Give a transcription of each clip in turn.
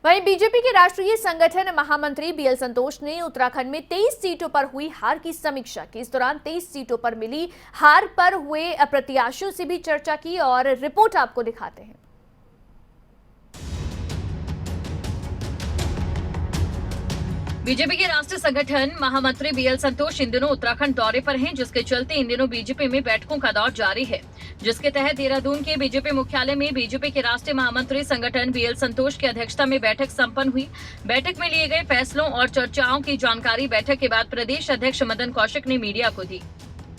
वहीं बीजेपी के राष्ट्रीय संगठन महामंत्री बीएल संतोष ने उत्तराखंड में 23 सीटों पर हुई हार की समीक्षा की। इस दौरान 23 सीटों पर मिली हार पर हुए प्रत्याशियों से भी चर्चा की और रिपोर्ट आपको दिखाते हैं। बीजेपी के राष्ट्रीय संगठन महामंत्री बीएल संतोष इन दिनों उत्तराखंड दौरे पर हैं, जिसके चलते इन दिनों बीजेपी में बैठकों का दौर जारी है, जिसके तहत देहरादून के बीजेपी मुख्यालय में बीजेपी के राष्ट्रीय महामंत्री संगठन बीएल संतोष की अध्यक्षता में बैठक संपन्न हुई। बैठक में लिए गए फैसलों और चर्चाओं की जानकारी बैठक के बाद प्रदेश अध्यक्ष मदन कौशिक ने मीडिया को दी।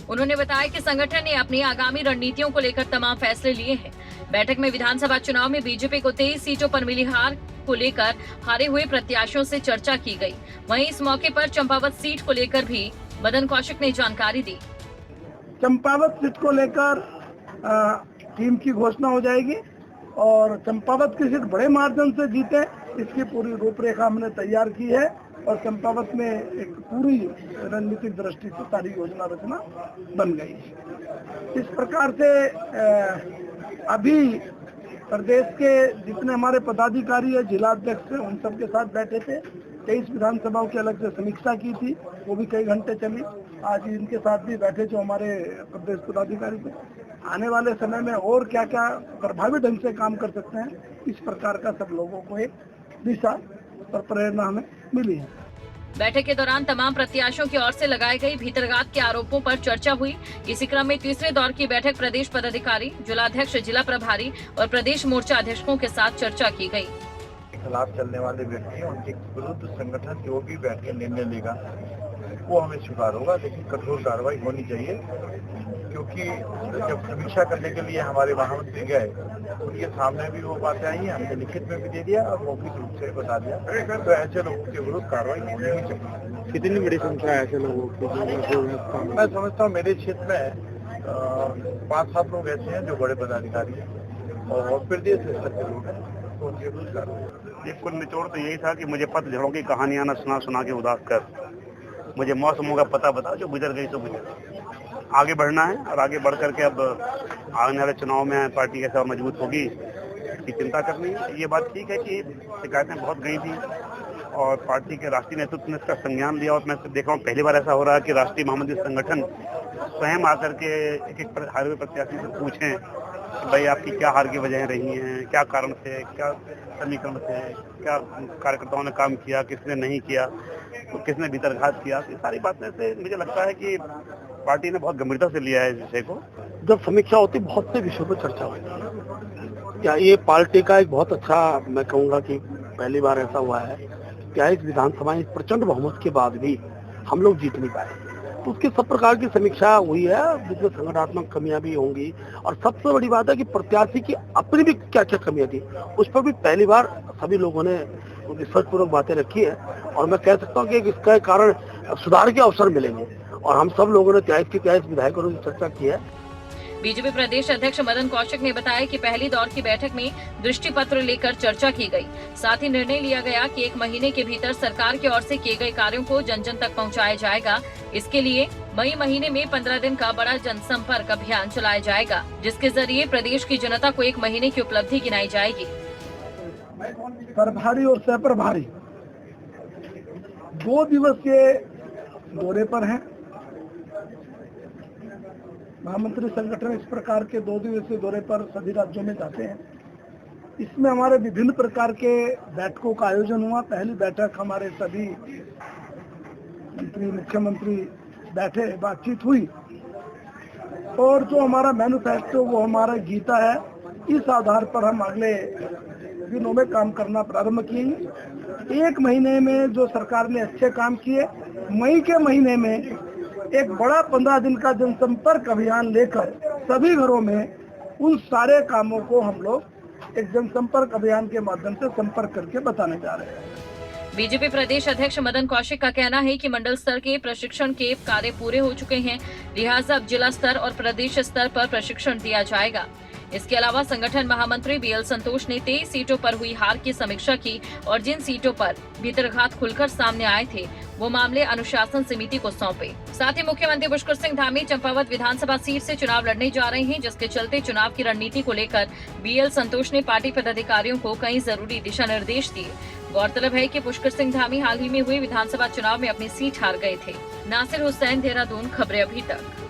उन्होंने बताया कि संगठन ने अपनी आगामी रणनीतियों को लेकर तमाम फैसले लिए हैं। बैठक में विधानसभा चुनाव में बीजेपी को 23 सीटों पर मिली हार को लेकर हारे हुए प्रत्याशियों से चर्चा की गई। वहीं इस मौके पर चंपावत सीट को लेकर भी मदन कौशिक ने जानकारी दी। चंपावत सीट को लेकर टीम की घोषणा हो जाएगी और चंपावत की सीट बड़े मार्जिन से जीते, इसकी पूरी रूपरेखा हमने तैयार की है और चंपावत में एक पूरी रणनीतिक दृष्टि से सारी योजना रचना बन गई है। इस प्रकार से अभी प्रदेश के जितने हमारे पदाधिकारी है, जिला अध्यक्ष है, उन सबके साथ बैठे थे। 23 विधानसभाओं की अलग से समीक्षा की थी, वो भी कई घंटे चली। आज इनके साथ भी बैठे जो हमारे प्रदेश पदाधिकारी थे। आने वाले समय में और क्या क्या प्रभावी ढंग से काम कर सकते हैं, इस प्रकार का सब लोगों को एक दिशा और प्रेरणा हमें मिली है। बैठक के दौरान तमाम प्रत्याशियों की ओर से लगाए गए भीतरघात के आरोपों पर चर्चा हुई। इसी क्रम में तीसरे दौर की बैठक प्रदेश पदाधिकारी, जिलाध्यक्ष, जिला प्रभारी और प्रदेश मोर्चा अध्यक्षों के साथ चर्चा की गई। खिलाफ चलने वाले व्यक्ति उनके विरुद्ध संगठन जो भी बैठ के निर्णय लेगा वो हमें स्वीकार होगा, लेकिन कठोर कार्रवाई होनी चाहिए, क्योंकि जब समीक्षा करने के लिए हमारे महामंत्री गए उनके सामने भी वो बातें आई हैं, हमने लिखित में भी दे दिया और मौखिक रूप से बता दिया। तो ऐसे लोगों के विरुद्ध कार्रवाई होनी ही चाहिए। कितनी बड़ी संख्या है ऐसे लोगों की? मैं समझता हूँ मेरे क्षेत्र में 5-7 लोग ऐसे हैं जो बड़े पदाधिकारी हैं और प्रदेश स्तर के लोग हैं, तो उनके विरुद्ध कार्रवाई। कुल निचोड़ तो यही था कि मुझे पतझड़ों की कहानियां न सुना के उदास कर, मुझे मौसमों का पता बता, जो गुजर गई तो गुजर। आगे बढ़ना है और आगे बढ़ करके अब आने वाले चुनाव में पार्टी कैसे और मजबूत होगी इसकी चिंता करनी है। ये बात ठीक है कि शिकायतें बहुत गई थी और पार्टी के राष्ट्रीय नेतृत्व ने इसका संज्ञान लिया और मैं देख रहा हूँ पहली बार ऐसा हो रहा है कि राष्ट्रीय महामंत्री संगठन स्वयं आकर के एक हारे हुए प्रत्याशी से पूछें कि भाई आपकी क्या हार की वजह रही हैं, क्या कारण थे, क्या समीकरण थे, क्या कार्यकर्ताओं ने काम किया, किसने नहीं किया, तो किसने भीतरघात किया। ये सारी बातें से मुझे लगता है कि पार्टी ने बहुत गंभीरता से लिया है इस विषय को। जब समीक्षा होती बहुत से विषयों पर चर्चा होती है। क्या ये पार्टी का एक बहुत अच्छा, मैं कहूँगा कि पहली बार ऐसा हुआ है क्या इस विधानसभा में प्रचंड बहुमत के बाद भी हम लोग जीत नहीं पाए, तो उसकी सब प्रकार की समीक्षा हुई है, जिसमें संगठनात्मक कमियां भी होंगी और सबसे बड़ी बात है कि प्रत्याशी की अपनी भी क्या क्या कमियां थी उस पर भी पहली बार सभी लोगों ने रिसर्चपूर्वक बातें रखी है और मैं कह सकता हूं कि इसका कारण सुधार के अवसर मिलेंगे और हम सब लोगों ने 23 विधायकों से चर्चा की है। बीजेपी प्रदेश अध्यक्ष मदन कौशिक ने बताया कि पहली दौर की बैठक में दृष्टि पत्र लेकर चर्चा की गई। साथ ही निर्णय लिया गया कि 1 महीने के भीतर सरकार की ओर से किए गए कार्यों को जन जन तक पहुंचाया जाएगा। इसके लिए मई महीने में 15 दिन का बड़ा जनसंपर्क अभियान चलाया जाएगा, जिसके जरिए प्रदेश की जनता को 1 महीने की उपलब्धि गिनाई जाएगी। प्रभारी और सह प्रभारी 2 दिवसीय दौरे पर हैं। महामंत्री संगठन इस प्रकार के 2 दिवसीय दौरे पर सभी राज्यों में जाते हैं। इसमें हमारे विभिन्न प्रकार के बैठकों का आयोजन हुआ। पहली बैठक हमारे सभी मंत्री, मुख्यमंत्री बैठे, बातचीत हुई और जो हमारा मैनिफेस्टो वो हमारा गीता है, इस आधार पर हम अगले दिनों में काम करना प्रारंभ किए। 1 महीने में जो सरकार ने अच्छे काम किए, मई के महीने में एक बड़ा 15 दिन का जनसंपर्क अभियान लेकर सभी घरों में उन सारे कामों को हम लोग एक जनसंपर्क अभियान के माध्यम से संपर्क करके बताने जा रहे हैं। बीजेपी प्रदेश अध्यक्ष मदन कौशिक का कहना है कि मंडल स्तर के प्रशिक्षण के कार्य पूरे हो चुके हैं, लिहाजा अब जिला स्तर और प्रदेश स्तर पर प्रशिक्षण दिया जाएगा। इसके अलावा संगठन महामंत्री बीएल संतोष ने 23 सीटों पर हुई हार की समीक्षा की और जिन सीटों पर भीतरघात खुलकर सामने आए थे वो मामले अनुशासन समिति को सौंपे। साथ ही मुख्यमंत्री पुष्कर सिंह धामी चंपावत विधानसभा सीट से चुनाव लड़ने जा रहे हैं, जिसके चलते चुनाव की रणनीति को लेकर बीएल संतोष ने पार्टी पदाधिकारियों को कई जरूरी दिशा निर्देश दिए। गौरतलब है कि पुष्कर सिंह धामी हाल ही में हुए विधानसभा चुनाव में अपनी सीट हार गए थे। नासिर हुसैन, देहरादून, खबरें अभी तक।